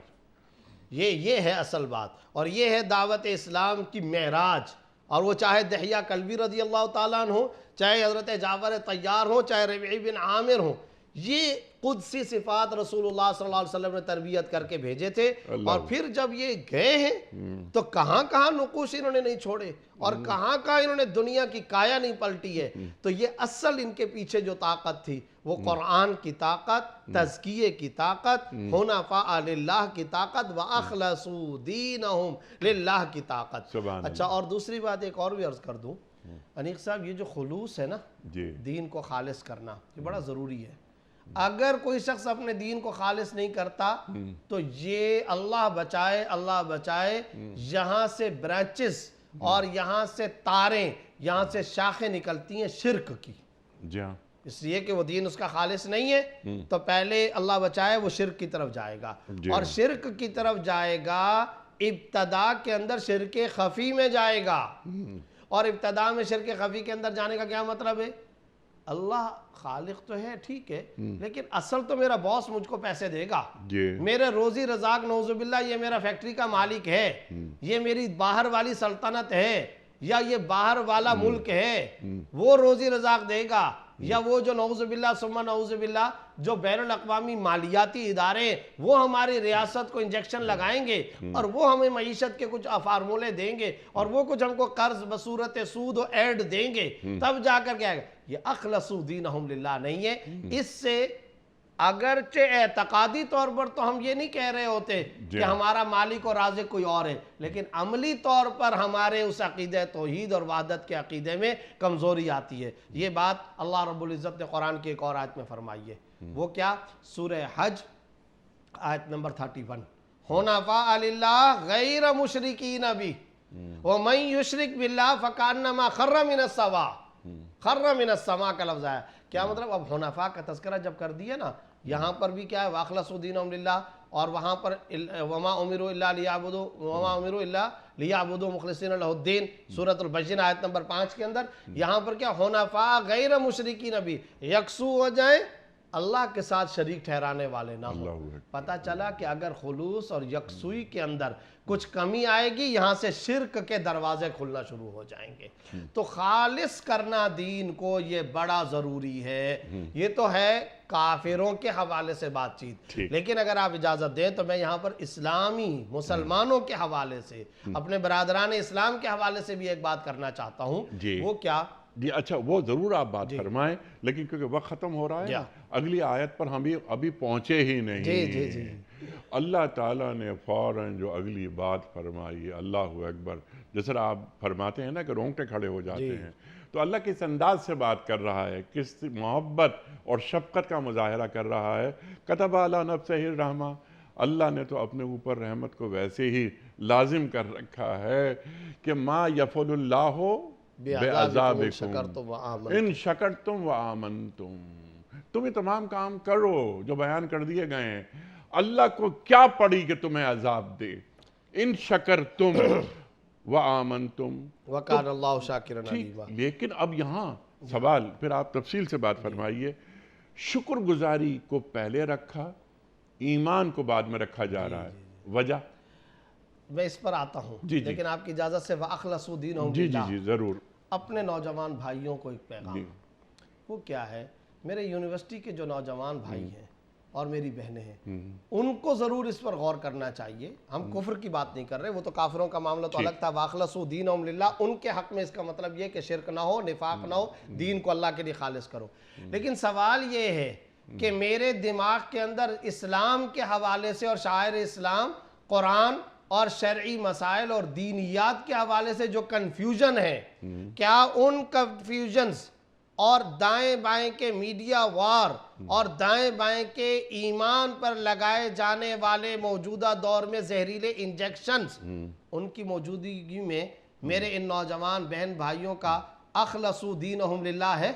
یہ ہے اصل بات. اور یہ ہے دعوت اسلام کی معراج. اور وہ چاہے دحیہ کلبی رضی اللہ تعالیٰ عنہ ہوں، چاہے حضرت جعفر طیار ہوں، چاہے ربیع بن عامر ہوں، یہ قدسی صفات رسول اللہ صلی اللہ علیہ وسلم نے تربیت کر کے بھیجے تھے. اور پھر جب یہ گئے ہیں تو کہاں کہاں نقوش انہوں نے نہیں چھوڑے، اور کہاں کہاں انہوں نے دنیا کی کایا نہیں پلٹی ہے. تو یہ اصل ان کے پیچھے جو طاقت تھی وہ قرآن کی طاقت، تزکیے کی طاقت، حنفاء للہ کی طاقت، وَأَخْلَصُوا دِينَهُمْ للہ کی طاقت. اچھا، اور دوسری بات ایک اور بھی عرض کر دوں انیق صاحب، یہ جو خلوص ہے نا، دین کو خالص کرنا، یہ بڑا ضروری ہے. اگر کوئی شخص اپنے دین کو خالص نہیں کرتا تو یہ اللہ بچائے یہاں سے برانچز اور یہاں سے تاریں، یہاں سے شاخیں نکلتی ہیں شرک کی. اس لیے کہ وہ دین اس کا خالص نہیں ہے، تو پہلے اللہ بچائے وہ شرک کی طرف جائے گا. اور شرک کی طرف جائے گا ابتدا کے اندر شرک خفی میں جائے گا. اور ابتدا میں شرک خفی کے اندر جانے کا کیا مطلب ہے؟ اللہ خالق تو ہے، ٹھیک ہے، لیکن اصل تو میرا باس مجھ کو پیسے دے گا، میرے روزی رزاق نعوذ باللہ یہ میرا فیکٹری کا مالک ہے، یہ میری باہر والی سلطنت ہے، یا یہ باہر والا ملک ہے، وہ روزی رزاق دے گا. یا وہ جو نعوذ باللہ ثم نعوذ باللہ جو بین الاقوامی مالیاتی ادارے وہ ہماری ریاست کو انجیکشن لگائیں گے، اور وہ ہمیں معیشت کے کچھ فارمولے دیں گے، اور وہ کچھ ہم کو قرض بصورت سود و ایڈ دیں گے، تب جا کر کیا ہے. یہ اخلصوا دینہم للہ نہیں ہے. اس سے اگرچہ اعتقادی طور پر تو ہم یہ نہیں کہہ رہے ہوتے کہ ہمارا مالک اور رازق کوئی اور ہے، لیکن عملی طور پر ہمارے اس عقیدہ توحید اور وحدت کے عقیدے میں کمزوری آتی ہے. یہ بات اللہ رب العزت نے قرآن کی ایک اور آیت میں فرمائی ہے. وہ کیا؟ سورہ حج آیت نمبر 31، حنفاء للہ غیر مشرکین بہ ومن یشرک باللہ فکأنما خر من السماء. خر من السماء کا لفظ آیا. کیا مطلب؟ اب حنفاء کا تذکرہ جب کر دیا نا، یہاں پر بھی کیا ہے؟ وَأَخْلَصُوا دِينَهُمْ لِلَّهِ، اور وہاں پر وَمَا أُمِرُوا إِلَّا لِيَعْبُدُوا مُخْلِصِينَ لَهُ الدِّينَ سورۃ البینہ آیت نمبر 5 کے اندر. یہاں پر کیا؟ حنفاء غیر مشرکین بھی، یکسو ہو جائیں، اللہ کے ساتھ شریک ٹھہرانے والے نہ ہوں. پتہ چلا کہ اگر خلوص اور یکسوئی کے اندر کچھ کمی آئے گی، یہاں سے شرک کے دروازے کھلنا شروع ہو جائیں گے. تو خالص کرنا دین کو یہ بڑا ضروری ہے. یہ تو ہے کافروں کے حوالے سے بات چیت، لیکن اگر آپ اجازت دیں تو میں یہاں پر اسلامی مسلمانوں کے حوالے سے، اپنے برادران اسلام کے حوالے سے بھی ایک بات کرنا چاہتا ہوں. وہ کیا؟ جی اچھا، وہ ضرور آپ بات فرمائیں، لیکن کیونکہ وقت ختم ہو رہا ہے، اگلی آیت پر ہم ابھی پہنچے ہی نہیں. اللہ تعالیٰ نے فوراً جو اگلی بات فرمائی ہے، اللہ اکبر، جس طرح آپ فرماتے ہیں نا کہ رونگٹے کھڑے ہو جاتے ہیں، تو اللہ کس انداز سے بات کر رہا ہے، کس محبت اور شفقت کا مظاہرہ کر رہا ہے. کتب علی نفسہ الرحمہ، اللہ نے تو اپنے اوپر رحمت کو ویسے ہی لازم کر رکھا ہے کہ ما یفعل اللہ بعذابکم ان شکرتم وآمنتم. تم یہ تمام کام کرو جو بیان کر دیے گئے ہیں، اللہ کو کیا پڑی کہ تمہیں عذاب دے. ان شکرتم وآمنتم، وَكَانَ اللَّهُ شَاكِرًا عَلِيمًا. لیکن اب یہاں سوال، پھر آپ تفصیل سے بات فرمائیے. شکر گزاری کو پہلے رکھا، ایمان کو بعد میں رکھا جا رہا ہے، وجہ؟ میں اس پر آتا ہوں، لیکن آپ کی اجازت سے وَأَخْلَصُوا دِينَهُمْ لِلَّهِ، جی ضرور. اپنے نوجوان بھائیوں کو ایک پیغام. وہ کیا ہے؟ میرے یونیورسٹی کے جو نوجوان بھائی ہیں اور میری بہنیں ہیں، ان کو ضرور اس پر غور کرنا چاہیے. ہم کفر کی بات نہیں کر رہے، وہ تو کافروں کا معاملہ تو الگ تھا. وَأَخْلَصُوا دِينَهُمْ لِلَّهِ، ان کے حق میں اس کا مطلب یہ کہ شرک نہ ہو، نفاق نہ ہو، دین کو اللہ کے لیے خالص کرو. لیکن سوال یہ ہے کہ میرے دماغ کے اندر اسلام کے حوالے سے اور شاعر اسلام، قرآن اور شرعی مسائل اور دینیات کے حوالے سے جو کنفیوژن ہے، کیا ان کنفیوژنز اور دائیں بائیں کے میڈیا وار اور دائیں بائیں کے ایمان پر لگائے جانے والے موجودہ دور میں زہریلے انجیکشنز، ان کی موجودگی میں میرے ان نوجوان بہن بھائیوں کا اخلصوا دینہم للہ ہے؟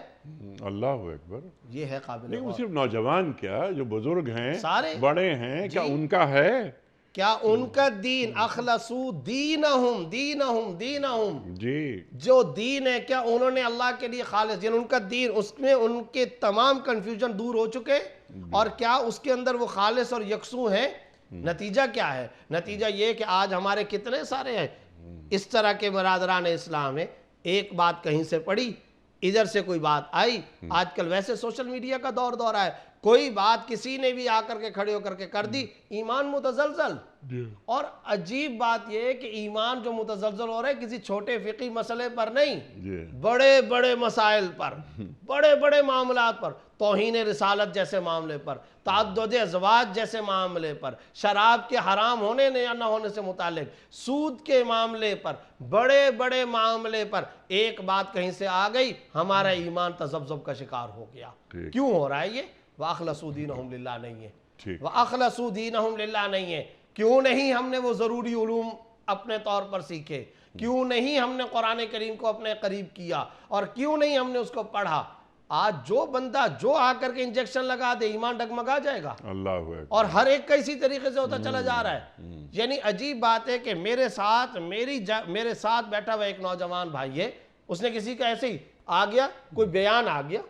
اللہ اکبر. یہ ہے قابل نہیں، وہ غور. صرف نوجوان کیا، جو بزرگ ہیں، سارے بڑے ہیں، کیا ان کا ہے؟ کیا ان کا دین اخلصوا دینہم دینہم جی جو دین ہے، کیا انہوں نے اللہ کے لیے خالص، یعنی ان کا دین، اس میں ان کے تمام کنفیوژن دور ہو چکے، اور کیا اس کے اندر وہ خالص اور یکسو ہیں؟ نتیجہ کیا ہے؟ نتیجہ یہ کہ آج ہمارے کتنے سارے ہیں اس طرح کے برادران اسلام ہیں. ایک بات کہیں سے پڑھی، ادھر سے کوئی بات آئی. آج کل ویسے سوشل میڈیا کا دور ہے، کوئی بات کسی نے بھی آ کر کے کھڑے ہو کر کے کر دی، ایمان متزلزل. اور عجیب بات یہ ہے کہ ایمان جو متزلزل ہو رہا ہے کسی چھوٹے فقہی مسئلے پر نہیں، بڑے بڑے مسائل پر، بڑے بڑے معاملات پر، توہین رسالت جیسے معاملے پر، تعدد ازواج جیسے معاملے پر، شراب کے حرام ہونے یا نہ ہونے سے متعلق، سود کے معاملے پر، بڑے بڑے معاملے پر ایک بات کہیں سے آ گئی، ہمارا ایمان تذبذب کا شکار ہو گیا. کیوں ہو رہا ہے یہ؟ وَأَخْلَصُوا دِينَهُمْ لِلَّهِ نہیں ہے. وَأَخْلَصُوا دِينَهُمْ لِلَّهِ نہیں ہے. کیوں نہیں ہم نے وہ ضروری علوم اپنے طور پر سیکھے؟ کیوں نہیں ہم نے قرآن کریم کو اپنے قریب کیا؟ اور کیوں نہیں ہم نے اس کو پڑھا؟ آج جو بندہ جو آ کر کے انجیکشن لگا دے، ایمان ڈگمگا جائے گا. اللہ اکبر. اور ہر ایک کا اسی طریقے سے ہوتا چلا جا رہا ہے. یعنی عجیب بات ہے کہ میرے ساتھ بیٹھا ہوا ایک نوجوان بھائی ہے، اس نے کسی کا ایسے ہی آ گیا، کوئی بیان آ گیا،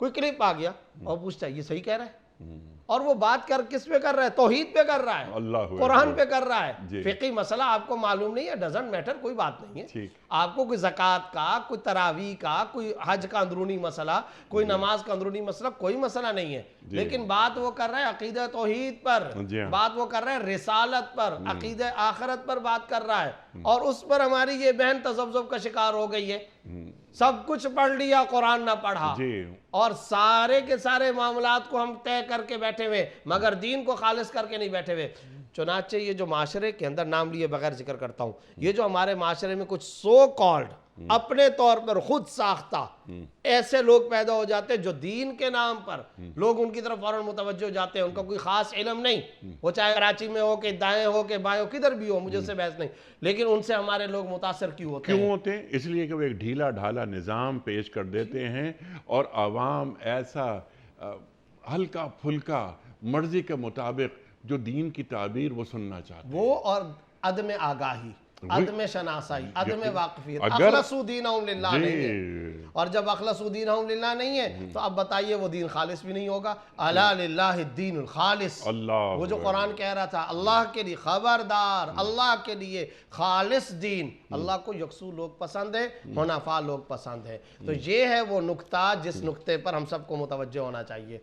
کوئی کلپ آ گیا، اور پوچھتا ہے یہ صحیح کہہ رہا ہے. اور وہ بات کس پہ کر رہا ہے؟ توحید پہ کر رہا ہے، اللہ قرآن پہ کر رہا ہے. فقہی مسئلہ آپ کو معلوم نہیں ہے، ڈزنٹ میٹر، کوئی بات نہیں ہے. آپ کو کوئی زکوٰۃ کا، کوئی تراویح کا، کوئی حج کا اندرونی مسئلہ، کوئی نماز کا اندرونی مسئلہ، کوئی مسئلہ نہیں ہے. لیکن بات وہ کر رہا ہے عقیدہ توحید پر، بات وہ کر رہا ہے رسالت پر، عقیدہ آخرت پر بات کر رہا ہے. اور اس پر ہماری یہ بہن تذبذب کا شکار ہو گئی ہے. سب کچھ پڑھ لیا، قرآن نہ پڑھا، اور سارے کے سارے معاملات کو ہم طے کر کے بیٹھے ہوئے، مگر دین کو خالص کر کے نہیں بیٹھے ہوئے. چنانچہ یہ جو معاشرے کے اندر، نام لیے بغیر ذکر کرتا ہوں، یہ جو ہمارے معاشرے میں کچھ سو کالڈ اپنے طور پر خود ساختہ ایسے لوگ پیدا ہو جاتے ہیں جو دین کے نام پر لوگ ان کی طرف فوراً متوجہ ہو جاتے ہیں. ان کا کوئی خاص علم نہیں، وہ چاہے کراچی میں ہو کہ دائیں ہو کہ بائیں ہو، کدھر بھی ہو، مجھے اس سے بحث نہیں. لیکن ان سے ہمارے لوگ متاثر کیوں ہوتے ہیں؟ اس لیے کہ وہ ایک ڈھیلا ڈھالا نظام پیش کر دیتے ہیں، اور عوام ایسا ہلکا پھلکا مرضی کے مطابق جو دین کی تعبیر وہ سننا چاہتے ہیں. وہ اور عدم آگاہی، عدم شناسائی، عدم واقفیت. اخلصوا دینہم للہ نہیں ہے. اور جب اخلصوا دینہم للہ نہیں ہے تو اب بتائیے وہ دین خالص بھی نہیں ہوگا. الا للہ الدین الخالص، وہ جو قرآن کہہ رہا تھا اللہ کے لیے، خبردار، اللہ کے لیے خالص دین. اللہ کو یکسو لوگ پسند ہے، حنفاء لوگ پسند ہے. تو یہ ہے وہ نقطہ جس نقطے پر ہم سب کو متوجہ ہونا چاہیے.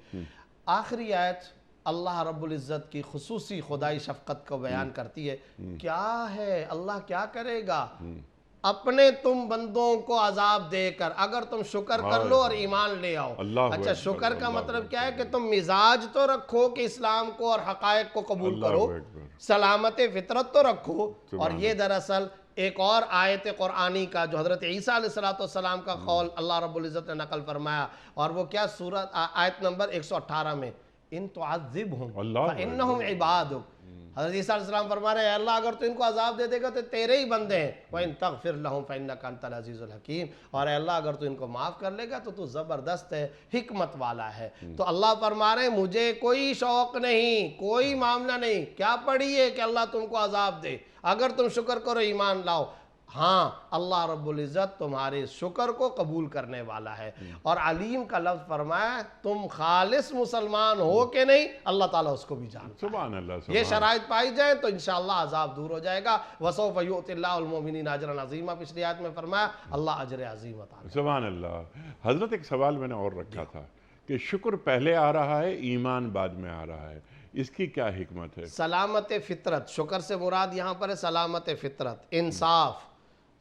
آخری آیت اللہ رب العزت کی خصوصی خدائی شفقت کو بیان کرتی ہے. کیا ہے اللہ کیا کرے گا؟ اپنے تم بندوں کو عذاب دے کر اگر تم شکر کر لو اور ایمان لے آؤ. اچھا، شکر کا مطلب کیا ہے؟ کہ تم مزاج تو رکھو کہ اسلام کو اور حقائق کو قبول کرو، سلامت فطرت تو رکھو. اور یہ دراصل ایک اور آیت قرآنی کا جو حضرت عیسیٰ علیہ السلام کا قول اللہ رب العزت نے نقل فرمایا، اور وہ کیا سورت آیت نمبر 118 میں، ان تعذبہم اللہ فإنہم عبادک، حضرت عیسیٰ علیہ السلام فرما رہے ہیں، اے اللہ اگر تو ان کو عذاب دے دے گا تو تیرے ہی بندے ہیں، وَإِن تَغْفِرْ لَهُمْ فَإِنَّكَ أَنْتَ الْعَزِيزُ الْحَكِيمُ، اور اے اللہ اگر تو ان کو معاف کر لے گا تو زبردست ہے، حکمت والا ہے۔ تو اللہ فرما رہے ہیں مجھے کوئی شوق نہیں، کوئی معاملہ نہیں، کیا پڑھی ہے کہ اللہ تم کو عذاب دے، اگر تم شکر کرو ایمان لاؤ، ہاں اللہ رب العزت تمہارے شکر کو قبول کرنے والا ہے۔ اور علیم کا لفظ فرمایا تم خالص مسلمان ہو کہ نہیں، اللہ تعالیٰ اس کو بھی جانتا ہے۔ سبحان اللہ، یہ شرائط پائی جائیں تو انشاءاللہ عذاب دور ہو جائے گا۔ وَسَوْفَ يُؤْتِ اللَّهُ الْمُؤْمِنِينَ أَجْرًا عَظِيمًا، پچھلی آیت میں فرمایا اللہ اجر عظیم عطا کرے۔ سبحان اللہ۔ حضرت ایک سوال میں نے اور رکھا تھا کہ شکر پہلے آ رہا ہے، ایمان بعد میں آ رہا ہے، اس کی کیا حکمت ہے؟ سلامت فطرت، شکر سے مراد یہاں پر ہے سلامت فطرت، انصاف۔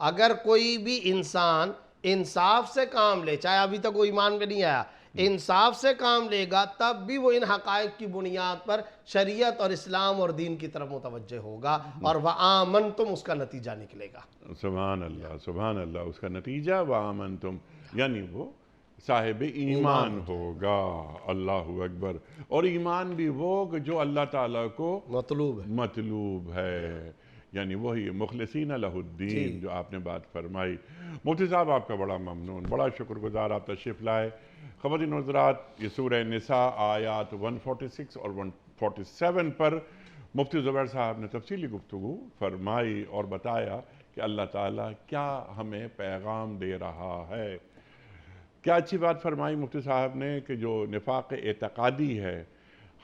اگر کوئی بھی انسان انصاف سے کام لے، چاہے ابھی تک وہ ایمان پہ نہیں آیا، انصاف سے کام لے گا تب بھی وہ ان حقائق کی بنیاد پر شریعت اور اسلام اور دین کی طرف متوجہ ہوگا، اور وَآمَنْتُمْ اس کا نتیجہ نکلے گا۔ سبحان اللہ، سبحان اللہ، اس کا نتیجہ وَآمَنْتُمْ، یعنی وہ صاحب ایمان ہوگا۔ اللہ اکبر۔ اور ایمان بھی وہ کہ جو اللہ تعالیٰ کو مطلوب ہے، یعنی وہی مخلصین لہ الدین جو آپ نے بات فرمائی۔ مفتی صاحب آپ کا بڑا ممنون، بڑا شکر گزار، آپ تشریف لائے۔ خواتین و حضرات، یہ سورہ نساء آیات 146 اور 147 پر مفتی زبیر صاحب نے تفصیلی گفتگو فرمائی اور بتایا کہ اللہ تعالیٰ کیا ہمیں پیغام دے رہا ہے۔ کیا اچھی بات فرمائی مفتی صاحب نے کہ جو نفاق اعتقادی ہے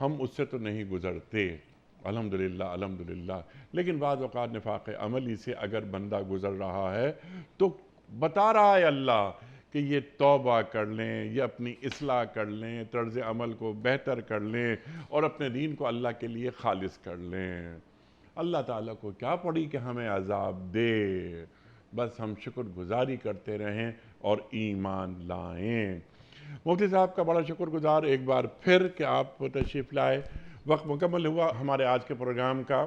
ہم اس سے تو نہیں گزرتے، الحمدللہ الحمدللہ، لیکن بعض اوقات نفاق عملی سے اگر بندہ گزر رہا ہے تو بتا رہا ہے اللہ کہ یہ توبہ کر لیں، یہ اپنی اصلاح کر لیں، طرز عمل کو بہتر کر لیں اور اپنے دین کو اللہ کے لیے خالص کر لیں۔ اللہ تعالیٰ کو کیا پڑی کہ ہمیں عذاب دے، بس ہم شکر گزاری کرتے رہیں اور ایمان لائیں۔ مفتی صاحب کا بڑا شکر گزار ایک بار پھر کہ آپ تشریف لائے۔ وقت مکمل ہوا ہمارے آج کے پروگرام کا۔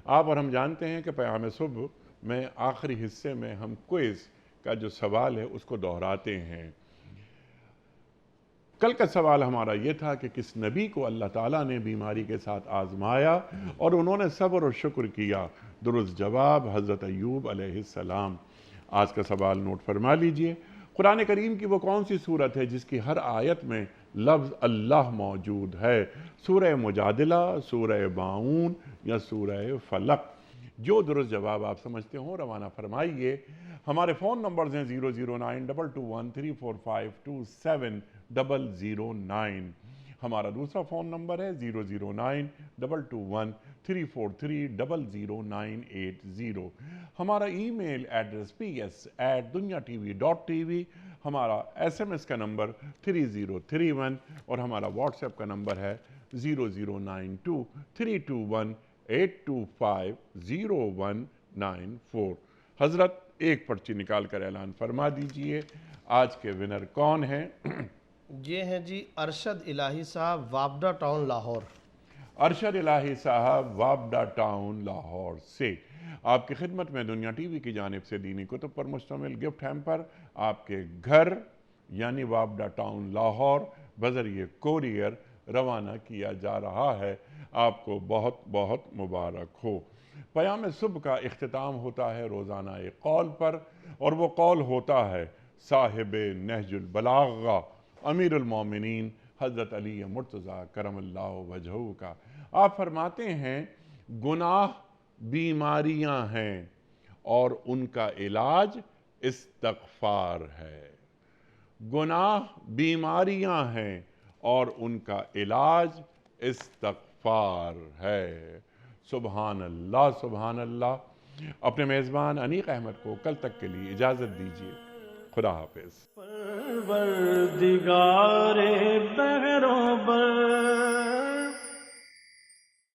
آپ اور ہم جانتے ہیں کہ پیام صبح میں آخری حصے میں ہم کوئز کا جو سوال ہے اس کو دہراتے ہیں۔ کل کا سوال ہمارا یہ تھا کہ کس نبی کو اللہ تعالیٰ نے بیماری کے ساتھ آزمایا اور انہوں نے صبر اور شکر کیا؟ درست جواب حضرت ایوب علیہ السلام۔ آج کا سوال نوٹ فرما لیجئے۔ قرآن کریم کی وہ کون سی سورت ہے جس کی ہر آیت میں لفظ اللہ موجود ہے؟ سورہ مجادلہ، سورہ معون یا سورہ فلق؟ جو درست جواب آپ سمجھتے ہوں روانہ فرمائیے۔ ہمارے فون نمبرز ہیں 0092213452709۔ ہمارا دوسرا فون نمبر ہے 0092234300980۔ ہمارا ای میل ایڈریس ps@dunyatv.tv۔ ہمارا SMS کا نمبر 3031 اور ہمارا واٹس ایپ کا نمبر ہے 00923218250194۔ حضرت ایک پرچی نکال کر اعلان فرما دیجئے، آج کے ونر کون ہیں؟ یہ ہیں جی ارشد الہی صاحب، وابڈا ٹاؤن لاہور۔ ارشد الہی صاحب وابڈا ٹاؤن لاہور سے آپ کی خدمت میں دنیا ٹی وی کی جانب سے دینی کتب پر مشتمل گفٹ ہیمپر آپ کے گھر یعنی وابڈا ٹاؤن لاہور بذریعہ کوریئر روانہ کیا جا رہا ہے۔ آپ کو بہت بہت مبارک ہو۔ پیام صبح کا اختتام ہوتا ہے روزانہ ایک قول پر، اور وہ قول ہوتا ہے صاحب نہج البلاغہ امیر المومنین حضرت علی مرتضیٰ کرم اللہ وجہہ کا۔ آپ فرماتے ہیں گناہ بیماریاں ہیں اور ان کا علاج استغفار ہے۔ گناہ بیماریاں ہیں اور ان کا علاج استغفار ہے۔ سبحان اللہ سبحان اللہ۔ اپنے میزبان انیق احمد کو کل تک کے لیے اجازت دیجیے۔ خدا حافظ۔ پروردگار بحروں پر